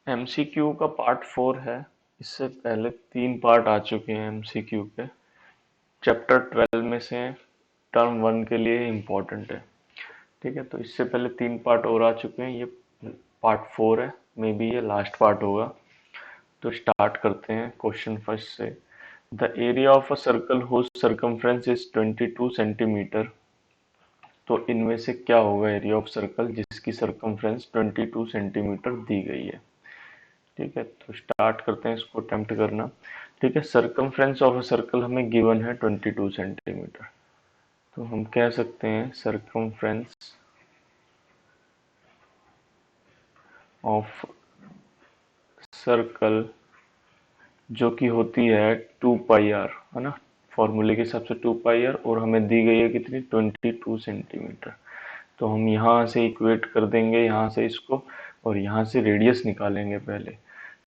MCQ का part 4 है। इससे पहले 3 पार्ट आ चुके हैं एमसीक्यू के। चैप्टर 12 में से टर्म 1 के लिए इम्पोर्टेंट है। ठीक है, तो इससे पहले 3 पार्ट और आ चुके हैं। ये पार्ट 4 है, मे बी ये लास्ट पार्ट होगा। तो स्टार्ट करते हैं क्वेश्चन फर्स्ट से। The area of a circle whose circumference is 22 centimetre. तो इनमें से क्या होगा एरिया ऑफ सर्कल जिसकी सर्कमफ्रेंस 22 सेंटीमीटर दी गई है। ठीक है, तो स्टार्ट करते हैं इसको अटेम्प्ट करना। ठीक है, सर्कमफ्रेंस ऑफ अ सर्कल हमें गिवन है 22 सेंटीमीटर। तो हम कह सकते हैं सर्कमफ्रेंस ऑफ सर्कल जो कि होती है 2 पाई आर, है ना। फॉर्मूले के हिसाब से 2 पाई आर, और हमें दी गई है कितनी, 22 सेंटीमीटर। तो हम यहाँ से इक्वेट कर देंगे यहाँ से इसको, और यहाँ से रेडियस निकालेंगे पहले।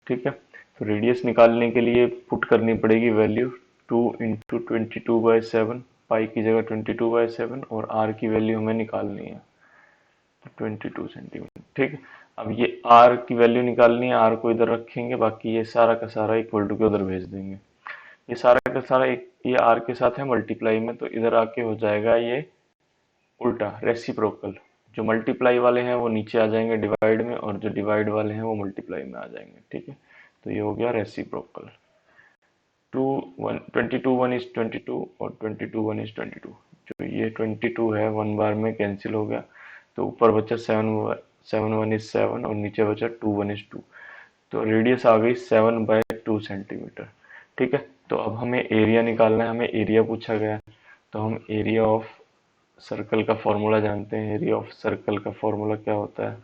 ठीक है, तो रेडियस निकालने के लिए पुट करनी पड़ेगी वैल्यू 2 × 22/7। पाई की जगह 22/7, और आर की वैल्यू हमें निकालनी है 22 सेंटीमीटर। ठीक है, अब ये आर की वैल्यू निकालनी है, आर को इधर रखेंगे, बाकी ये सारा का सारा इक्वल टू के उधर भेज देंगे। ये सारा का सारा ये आर के साथ है मल्टीप्लाई में, तो इधर आके हो जाएगा ये उल्टा रेसिप्रोकल। जो मल्टीप्लाई वाले हैं वो नीचे आ जाएंगे डिवाइड में, और जो डिवाइड वाले हैं वो मल्टीप्लाई में आ जाएंगे। ठीक है, तो ये हो गया रेसिप्रोकल। 22 1 और 22 1 जो ये 22 है 1 बार में कैंसिल हो गया, तो ऊपर बचा 7 7 1 और नीचे बचा 2 1 तो रेडियस आ गई 7/2 सेंटीमीटर। ठीक है, तो अब हमें एरिया निकालना है, हमें एरिया पूछा गया है। तो हम एरिया ऑफ सर्कल का फॉर्मूला जानते हैं। एरिया ऑफ सर्कल का फॉर्मूला क्या होता है,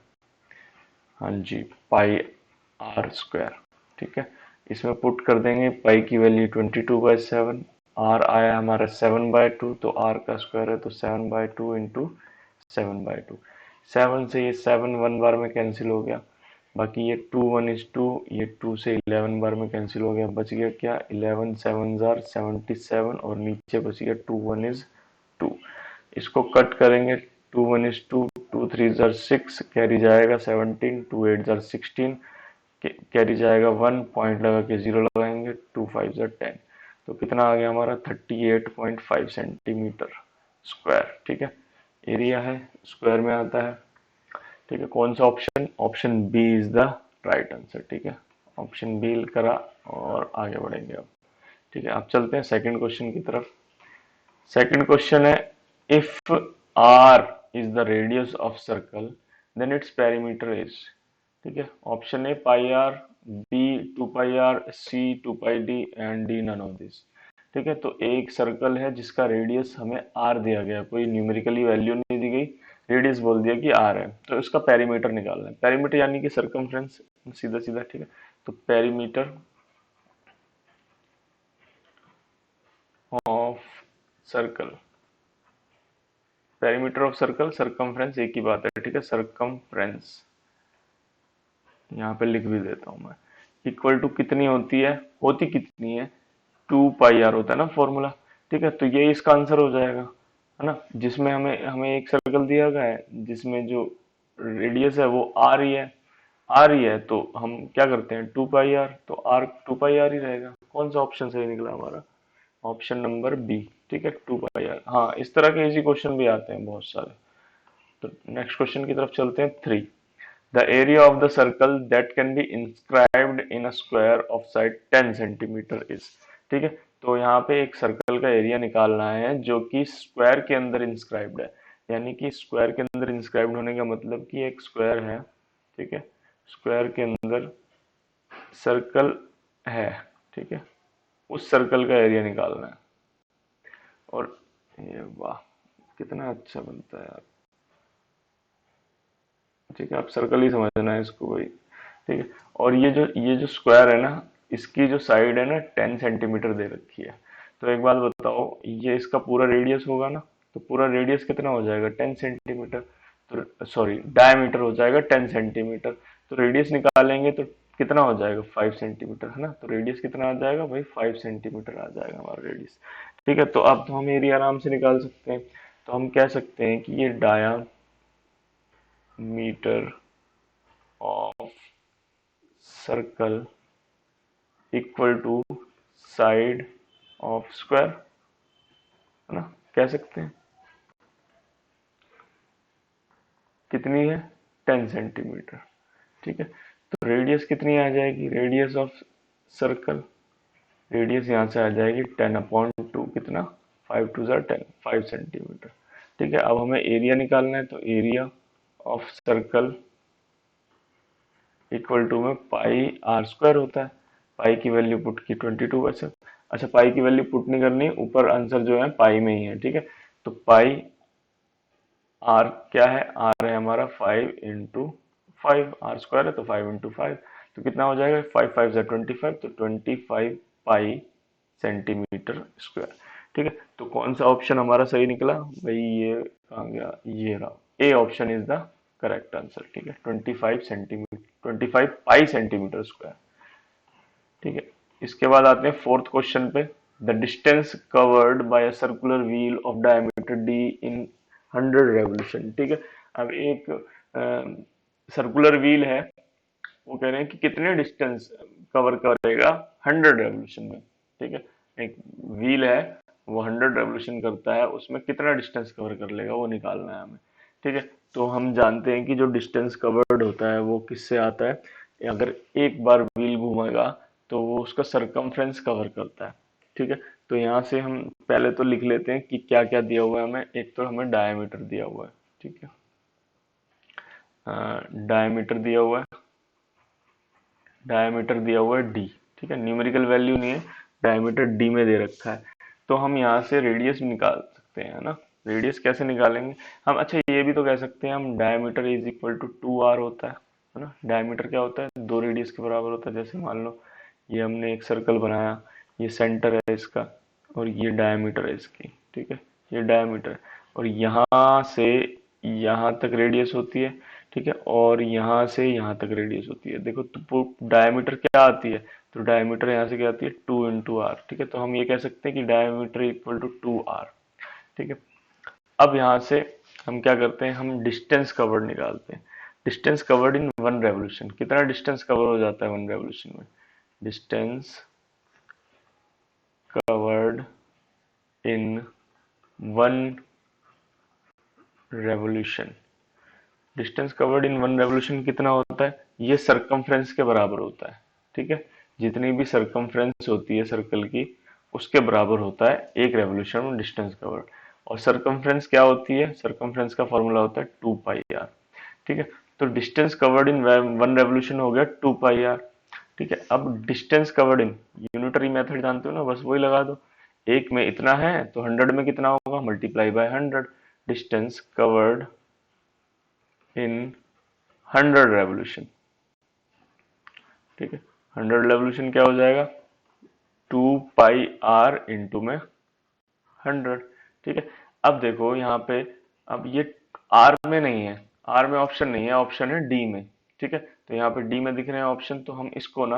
हाँ जी, πr²। ठीक है, इसमें पुट कर देंगे पाई की वैल्यू 22/7। आर आया हमारा 7/2, तो आर का स्क्वायर है तो 7/2 इंटू 7/2। 7 से ये 7 1 बार में कैंसिल हो गया, बाकी ये 2 1 ये 2 से 11 बार में कैंसिल हो गया, बच गया क्या, 11 7 77, और नीचे बच गया 2 1 इसको कट करेंगे। 2 1 2 3 6 कैरी जाएगा 17, 2 8 16, कैरी जाएगा 1, पॉइंट लगा के 0 लगाएंगे, 2 5 10। तो कितना आ गया हमारा 38.5 सेंटीमीटर स्क्वायर। ठीक है, एरिया है, स्क्वायर में आता है। ठीक है, कौन सा option, option B is the right answer. ठीक है, ऑप्शन बी करा, और आगे बढ़ेंगे अब। ठीक है, अब चलते हैं सेकंड क्वेश्चन की तरफ। सेकंड क्वेश्चन है, if R is the radius of circle then its perimeter is. ठीक है, option A πr, B 2 πr, C 2 πd and D none of this. ठीक है, तो एक सर्कल है जिसका रेडियस हमें आर दिया गया, कोई न्यूमेरिकली वैल्यू नहीं दी गई, रेडियस बोल दिया कि आर है, तो इसका पेरीमीटर निकालना है। पेरीमीटर यानी कि सर्कमफ्रेंस, सीधा सीधा। ठीक है, तो perimeter of circle, perimeter of circle, circumference एक ही बात है। ठीक है, सर्कमफ्रेंस यहाँ पे लिख भी देता हूँ मैं, इक्वल टू कितनी होती है, होती कितनी है, 2 πr होता है ना फॉर्मूला। ठीक है, तो ये इसका आंसर हो जाएगा, है ना। जिसमें हमें हमें एक सर्कल दिया गया है जिसमें जो रेडियस है वो आर ही है, आर ही है, तो हम क्या करते हैं 2 πr, तो आर 2 πr ही रहेगा। कौन सा ऑप्शन सही निकला हमारा, ऑप्शन नंबर बी। ठीक है, 2 πr। हाँ, इस तरह के इजी क्वेश्चन भी आते हैं बहुत सारे। तो नेक्स्ट क्वेश्चन की तरफ चलते हैं, 3। The area of the circle that can be inscribed in a square of side 10 centimetre is। ठीक है, तो यहाँ पे एक सर्कल का एरिया निकालना है जो कि स्क्वायर के अंदर इंस्क्राइब्ड है। यानी कि स्क्वायर के अंदर इंस्क्राइब्ड होने का मतलब कि एक स्क्वायर है। ठीक है, स्क्वायर के अंदर सर्कल है। ठीक है, उस सर्कल का एरिया निकालना है। और ये वाह, कितना अच्छा बनता है यार। ठीक है, आप सर्कल ही समझना है इसको भाई। ठीक है, और ये जो स्क्वायर है ना, इसकी जो साइड है ना 10 सेंटीमीटर दे रखी है। तो एक बात बताओ, ये इसका पूरा रेडियस होगा ना, तो पूरा रेडियस कितना हो जाएगा 10 सेंटीमीटर। तो सॉरी, डायमीटर हो जाएगा 10 सेंटीमीटर। तो रेडियस निकालेंगे तो कितना हो जाएगा 5 सेंटीमीटर, है ना। तो रेडियस कितना आ जाएगा भाई, 5 सेंटीमीटर आ जाएगा हमारा रेडियस। ठीक है, तो अब तो हम एरिया आराम से निकाल सकते हैं। तो हम कह सकते हैं कि ये diameter of circle equal to side of square, है ना, कह सकते हैं। कितनी है? 10 सेंटीमीटर। ठीक है, तो रेडियस कितनी आ जाएगी? रेडियस ऑफ सर्कल, रेडियस यहाँ से आ जाएगी 10/2, कितना? 5×2 = 10, 5 सेंटीमीटर। ठीक है, अब हमें एरिया निकालना है, तो area of circle equal to में πr² होता है। पाई की वैल्यू पुट की 22 वैसे। अच्छा, पाई की वैल्यू पुट नहीं करनी, ऊपर आंसर जो है पाई में ही है। ठीक है, तो पाई आर क्या है? आर है हमारा 5×5, r² है तो 5×5, तो कितना हो जाएगा? 5×5 = 25, तो 25 पाई सेंटीमीटर स्क्वायर। ठीक है, तो कौन सा ऑप्शन हमारा सही निकला भाई? ये कहाँ गया? ये रहा, A option is the correct answer. ठीक है, 25 सेंटीमीटर, 25 पाई सेंटीमीटर स्क्वायर। ठीक है, इसके बाद आते हैं फोर्थ क्वेश्चन पे। The distance covered by a circular wheel of diameter d in 100 revolution. ठीक है, अब एक सर्कुलर व्हील है, वो कह रहे हैं कि कितने डिस्टेंस कवर करेगा 100 रेवोल्यूशन में। ठीक है, एक व्हील है, वो 100 रेवोल्यूशन करता है, उसमें कितना डिस्टेंस कवर कर लेगा वो निकालना है हमें। ठीक है, तो हम जानते हैं कि जो डिस्टेंस कवर्ड होता है वो किससे आता है? अगर एक बार व्हील घूमेगा तो वो उसका सरकमफ्रेंस कवर करता है। ठीक है, तो यहाँ से हम पहले तो लिख लेते हैं कि क्या क्या दिया हुआ है हमें। एक तो हमें डायमीटर दिया हुआ है। ठीक है, डायमीटर दिया हुआ है, डायमीटर दिया हुआ है डी। ठीक है, न्यूमेरिकल वैल्यू नहीं है, डायमीटर डी में दे रखा है। तो हम यहाँ से रेडियस निकाल सकते हैं, है ना। रेडियस कैसे निकालेंगे हम? अच्छा, ये भी तो कह सकते हैं हम, diameter is equal to 2r होता है ना। डायमीटर क्या होता है? 2 रेडियस के बराबर होता है। जैसे मान लो ये हमने एक सर्कल बनाया, ये सेंटर है इसका, और ये डायमीटर है इसकी। ठीक है, ये डायमीटर है, और यहाँ से यहाँ तक रेडियस होती है। ठीक है, और यहाँ से यहाँ तक रेडियस होती है। देखो तो डायमीटर क्या आती है? तो डायमीटर यहाँ से क्या आती है? 2×r। ठीक है, तो हम ये कह सकते हैं कि डायमीटर इक्वल टू 2r। ठीक है, अब यहाँ से हम क्या करते हैं? हम डिस्टेंस कवर्ड निकालते हैं। डिस्टेंस कवर्ड इन 1 रेवोल्यूशन, कितना डिस्टेंस कवर हो जाता है 1 रेवोल्यूशन में? Distance covered in 1 revolution, distance covered in 1 revolution कितना होता है? ये सरकमफ्रेंस के बराबर होता है। ठीक है, जितनी भी सरकमफ्रेंस होती है सर्कल की, उसके बराबर होता है एक रेवोल्यूशन में डिस्टेंस कवर्ड। और सरकमफ्रेंस क्या होती है? सरकमफ्रेंस का फॉर्मूला होता है 2πr। ठीक है, तो डिस्टेंस कवर्ड इन 1 रेवोल्यूशन हो गया 2πr। ठीक है, अब distance covered in unitary method जानते हो ना, बस वही लगा दो। एक में इतना है तो 100 में कितना होगा? Multiply by 100। Distance covered in 100 revolution. ठीक है, 100 रेवोल्यूशन क्या हो जाएगा? 2πr इंटू में 100। ठीक है, अब देखो यहाँ पे, अब ये आर में नहीं है, आर में ऑप्शन नहीं है, ऑप्शन है डी में। ठीक है, तो यहाँ पे डी में दिख रहे हैं ऑप्शन, तो हम इसको ना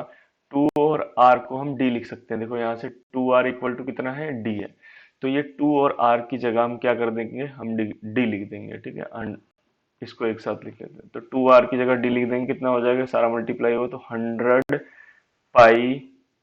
2 और आर को हम डी लिख सकते हैं। देखो यहाँ से 2r इक्वल टू कितना है? डी है। तो ये 2 और r की जगह हम क्या कर देंगे? हम डी लिख देंगे। ठीक है, इसको एक साथ लिख लेते हैं, तो 2r की जगह डी लिख देंगे। कितना हो जाएगा? सारा मल्टीप्लाई हो तो 100 पाई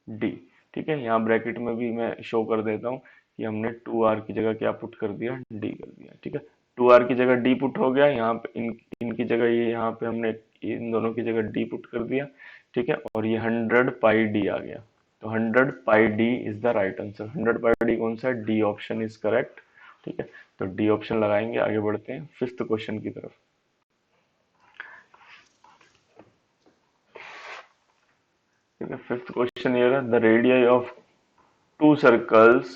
डी। ठीक है, यहाँ ब्रैकेट में भी मैं शो कर देता हूँ कि हमने 2r की जगह क्या पुट कर दिया? डी कर दिया। ठीक है, 2r की जगह डी पुट हो गया, यहाँ पे इनकी जगह ये, यहाँ पे हमने इन दोनों की जगह डी पुट कर दिया। ठीक है, और ये 100 पाई डी आ गया, तो 100 pi D is the right answer. 100 pi D कौन सा है? D option is correct. ठीक है, तो डी ऑप्शन लगाएंगे। आगे बढ़ते हैं फिफ्थ क्वेश्चन की तरफ। ठीक है, फिफ्थ क्वेश्चन ये रहा, the radius of two circles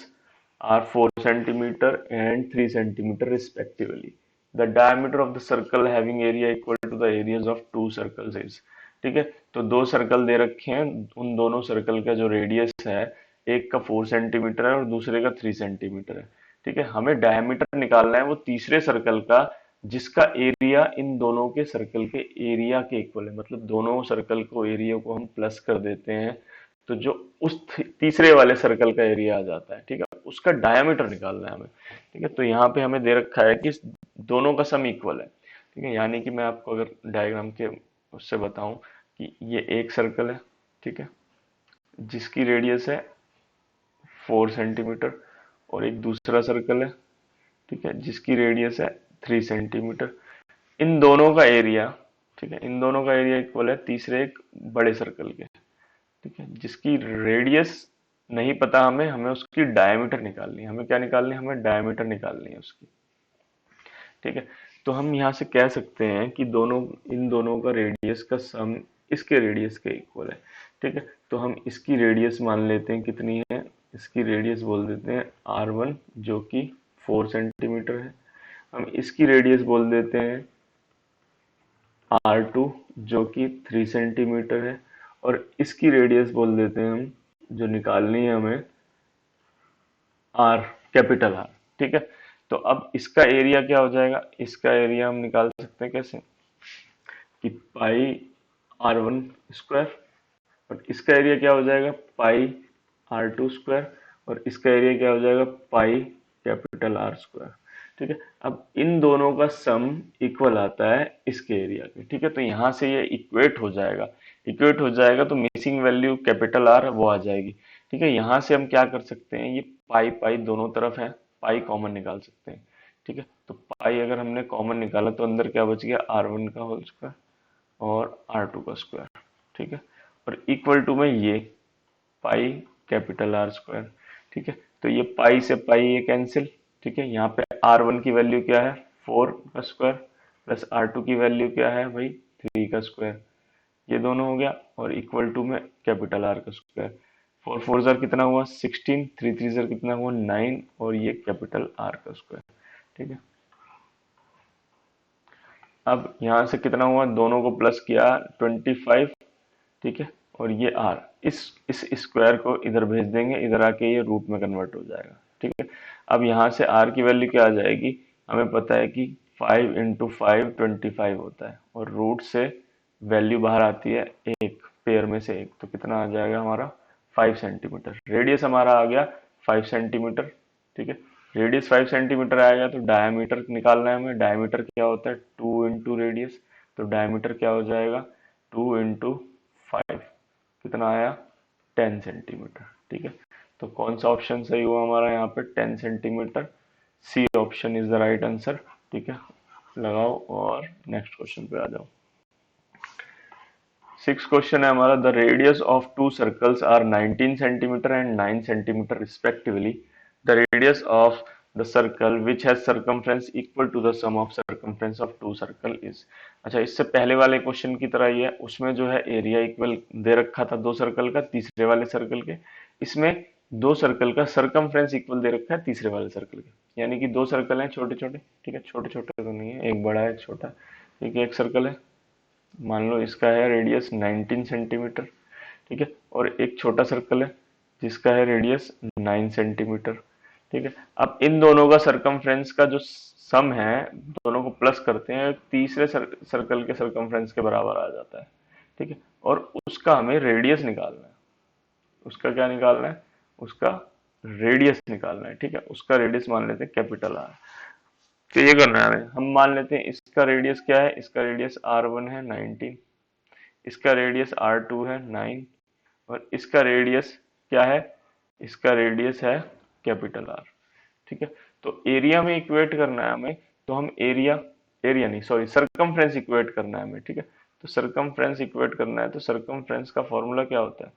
are 4 centimeter and 3 centimeter respectively. The diameter of the circle having area equal to the areas of two circles is। ठीक है, तो दो सर्कल दे रखे हैं, उन दोनों सर्कल का जो रेडियस है, एक का 4 सेंटीमीटर है और दूसरे का 3 सेंटीमीटर है। ठीक है, हमें डायमीटर निकालना है वो तीसरे सर्कल का, जिसका एरिया इन दोनों के सर्कल के एरिया के इक्वल है। मतलब दोनों सर्कल को एरिया को हम प्लस कर देते हैं, तो जो उस तीसरे वाले सर्कल का एरिया आ जाता है। ठीक है, उसका डायमीटर निकालना है हमें। ठीक है, तो यहाँ पे हमें दे रखा है कि दोनों का सम इक्वल है। ठीक है, यानी कि मैं आपको अगर डायग्राम के उससे बताऊं, कि ये एक सर्कल है, ठीक है, जिसकी रेडियस है 4 सेंटीमीटर, और एक दूसरा सर्कल है, ठीक है, जिसकी रेडियस है 3 सेंटीमीटर। इन दोनों का एरिया, ठीक है, इन दोनों का एरिया इक्वल है तीसरे एक बड़े सर्कल के, ठीक है, जिसकी रेडियस नहीं पता हमें, हमें उसकी डायमीटर निकालनी है। हमें क्या निकालनी है? हमें डायमीटर निकालनी है उसकी, ठीक है। तो हम यहाँ से कह सकते हैं कि इन दोनों का रेडियस का सम इसके रेडियस के इक्वल है, ठीक है। तो हम इसकी रेडियस मान लेते हैं कितनी है, इसकी रेडियस बोल देते हैं R1 जो कि 4 सेंटीमीटर है। हम इसकी रेडियस बोल देते हैं R2 जो कि 3 सेंटीमीटर है, और इसकी रेडियस बोल देते हैं हम, जो निकालनी है हमें, R, कैपिटल R, ठीक है। तो अब इसका एरिया क्या हो जाएगा? इसका एरिया हम निकाल सकते हैं कैसे, कि पाई R1 स्क्वायर, और इसका एरिया क्या हो जाएगा? पाई R2 स्क्वायर, और इसका एरिया क्या हो जाएगा? पाई कैपिटल R स्क्वायर, ठीक है। अब इन दोनों का सम इक्वल आता है इसके एरिया के, ठीक है। तो यहाँ से ये इक्वेट हो जाएगा, इक्वेट हो जाएगा तो मिसिंग वैल्यू कैपिटल R वो आ जाएगी, ठीक है। यहाँ से हम क्या कर सकते हैं, ये पाई पाई दोनों तरफ है, पाई कॉमन निकाल सकते हैं, ठीक है। तो पाई अगर हमने कॉमन निकाला तो अंदर क्या बच गया? R1 का होल स्क्वायर और R2 का स्क्वायर, ठीक है, और इक्वल टू में ये पाई कैपिटल R स्क्वायर, ठीक है। तो ये पाई से पाई ये कैंसिल, ठीक है। यहाँ पे R1 की वैल्यू क्या है? 4 का स्क्वायर, प्लस R2 की वैल्यू क्या है भाई? 3 का स्क्वायर, ये दोनों हो गया, और इक्वल टू में कैपिटल R का स्क्वायर। 4 4 जार कितना हुआ? 16, 3 3 जार कितना हुआ? 9, और ये कैपिटल R का स्क्वायर, ठीक है। अब यहाँ से कितना हुआ? दोनों को प्लस किया 25, ठीक है, और ये R, इस स्क्वायर को इधर भेज देंगे, इधर आके ये रूट में कन्वर्ट हो जाएगा, ठीक है। अब यहाँ से R की वैल्यू क्या आ जाएगी? हमें पता है कि 5 इंटू 5 25 होता है, और रूट से वैल्यू बाहर आती है एक, पेयर में से एक, तो कितना आ जाएगा हमारा? 5 सेंटीमीटर। रेडियस हमारा आ गया 5 सेंटीमीटर, ठीक है। रेडियस 5 सेंटीमीटर आएगा तो डायमीटर निकालना है हमें। डायमीटर क्या होता है? 2 इंटू रेडियस, तो डायमीटर क्या हो जाएगा? 2 इंटू 5, कितना आया? 10 सेंटीमीटर, ठीक है। तो कौन सा ऑप्शन सही हुआ हमारा यहाँ पे? 10 centimetre, C option is the right answer, ठीक है। लगाओ और नेक्स्ट क्वेश्चन पे आ जाओ। 6 क्वेश्चन है हमारा, the radius of two circles are 19 centimetre and 9 centimetre respectively. The radius of the circle which has circumference equal to the sum of circumference of two circle is. अच्छा, इससे पहले वाले question की तरह ही है, उसमें जो है एरिया इक्वल दे रखा था दो सर्कल का, तीसरे वाले सर्कल के। इसमें दो सर्कल का सर्कमफ्रेंस इक्वल दे रखा है तीसरे वाले सर्कल के, यानी कि दो सर्कल हैं छोटे छोटे, ठीक है, छोटे छोटे तो नहीं है, एक बड़ा है एक छोटा, ठीक है। एक सर्कल है, मान लो इसका है रेडियस 19 सेंटीमीटर, ठीक है, और एक छोटा सर्कल है जिसका है रेडियस 9 सेंटीमीटर, ठीक है। अब इन दोनों का सरकमफ्रेंस का जो सम है, दोनों को प्लस करते हैं, तीसरे सर्कल के सरकमफ्रेंस के बराबर आ जाता है, ठीक है। और उसका हमें रेडियस निकालना है। उसका क्या निकालना है? उसका रेडियस निकालना है, ठीक है। उसका रेडियस मान लेते हैं कैपिटल R। तो ये करना है हमें, हम मान लेते हैं इसका रेडियस क्या है? इसका रेडियस R1 है 19, इसका रेडियस R2 है 9, और इसका रेडियस क्या है? इसका रेडियस है कैपिटल R, ठीक है। तो एरिया में इक्वेट करना है हमें, तो हम एरिया, एरिया नहीं सॉरी, सरकमफ्रेंस इक्वेट करना है हमें, ठीक है। तो सरकमफ्रेंस इक्वेट करना है, तो सरकमफ्रेंस का फॉर्मूला क्या होता है?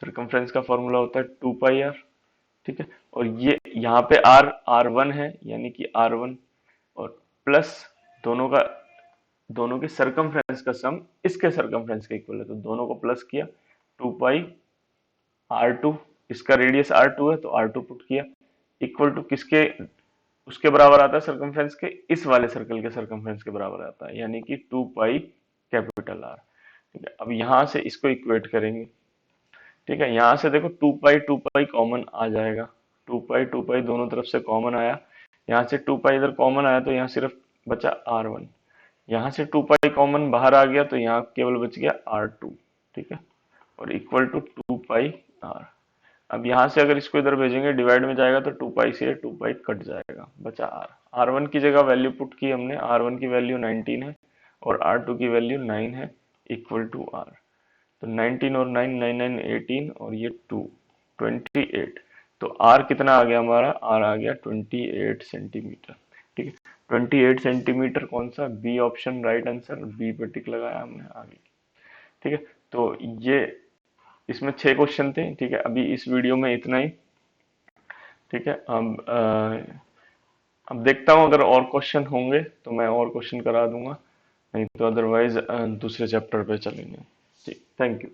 सरकमफ्रेंस का फॉर्मूला होता है 2 पाई R, ठीक है। और ये यहाँ पे R1 है, यानी कि R1, और प्लस दोनों का, दोनों के सरकमफ्रेंस का सम इसके सरकमफ्रेंस के इक्वल है, तो दोनों को प्लस किया 2 पाई R2, इसका रेडियस R2 है तो R2 पुट किया, इक्वल टू किसके, उसके बराबर आता है सरकमफ्रेंस के, इस वाले सर्कल के सरकमफ्रेंस के बराबर आता है, यानी कि 2 पाई कैपिटल R, ठीक है। अब यहां से इसको इक्वेट करेंगे, ठीक है। यहां से देखो 2 पाई कॉमन आ जाएगा, 2 पाई दोनों तरफ से कॉमन आया, यहाँ से 2 पाई इधर कॉमन आया तो यहाँ सिर्फ बचा R1, यहाँ से 2 पाई कॉमन बाहर आ गया तो यहाँ केवल बच गया R2, ठीक है, और इक्वल टू 2 पाई R। अब यहाँ से अगर इसको इधर भेजेंगे डिवाइड में जाएगा तो 2 पाई से 2 पाई कट जाएगा, बचा R। R1 की जगह वैल्यू पुट की हमने, R1 की वैल्यू 19 है और R2 की वैल्यू 9 है, इक्वल टू आर। तो 19 और 9, 9 9 18 और ये 2 28। तो आर कितना आ गया हमारा, आर आ गया 28 सेंटीमीटर। ठीक है, 28 सेंटीमीटर कौन सा, B option right answer, B पे टिक लगाया हमने आगे। ठीक है, तो ये इसमें 6 क्वेश्चन थे। ठीक है, अभी इस वीडियो में इतना ही। ठीक है, अब देखता हूँ अगर और क्वेश्चन होंगे तो मैं और क्वेश्चन करा दूंगा, नहीं तो अदरवाइज दूसरे चैप्टर पे चलेंगे। ठीक, थैंक यू।